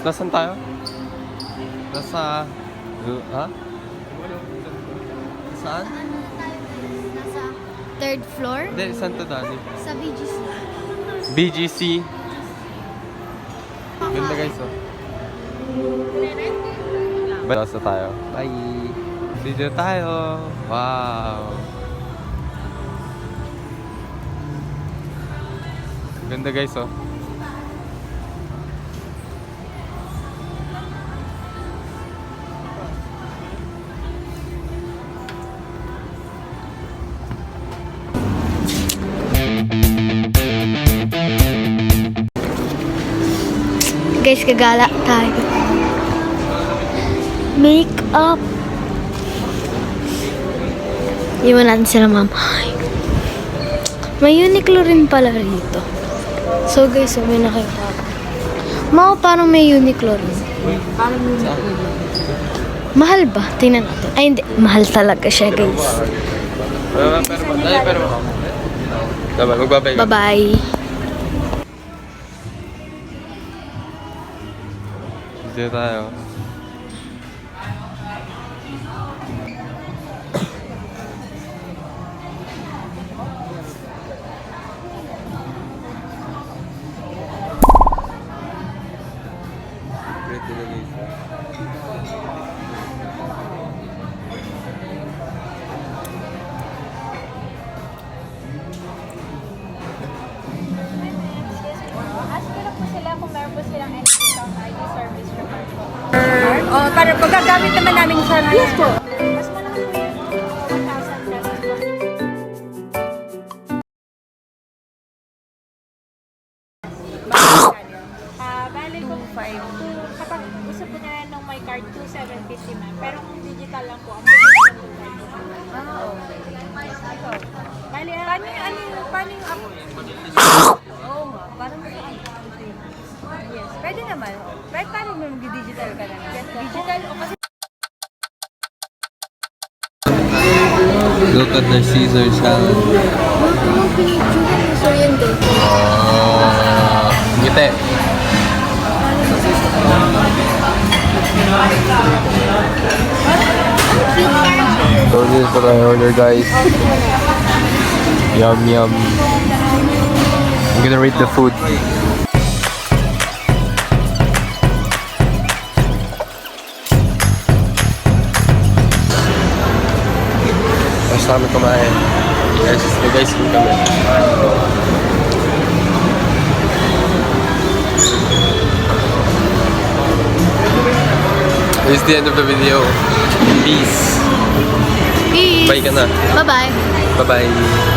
Nasaan tayo? Nasa... ha? Saan? Nasa third floor? Hindi, saan to dali? Sa BGC. BGC. Ganda guys, oh. Basta tayo. Bye! Video tayo! Wow! Ganda guys, oh. Guys, gagala tayo. Make up. Iwan natin sila, ma'am. May Uniqlo rin pala rito. So guys, may nakita ako. Mao, parang may Uniqlo rin. Mahal ba? Tingnan natin. Ay, hindi. Mahal talaga siya, guys. Magbabay. Bye-bye. Dito tayo. Ready na guys. Ask ko lang po sila kung meron po silang NSTOWN ID service report po. Para pagkagamit naman namin sa mga... Yes po. Mas malaki po yun. 1,000 pesos po. Bali po 5. Kapag gusto po nila ng my card, 2,750 ma'am. Pero kung digital lang po, ang bilis ng 2,500. Okay. Bali, paano yung app? Oo nga, parang yes, pwede naman. Pwede paano mo mag-digital ka na? Digital o kasi... Look at the Caesar salad. Ngiti. So this is what I order, guys. Yum yum. I'm gonna rate the food. First time kumain. Yes, guys, kami. This is the end of the video. Peace. Peace. Bye ka na. Bye-bye. Bye-bye.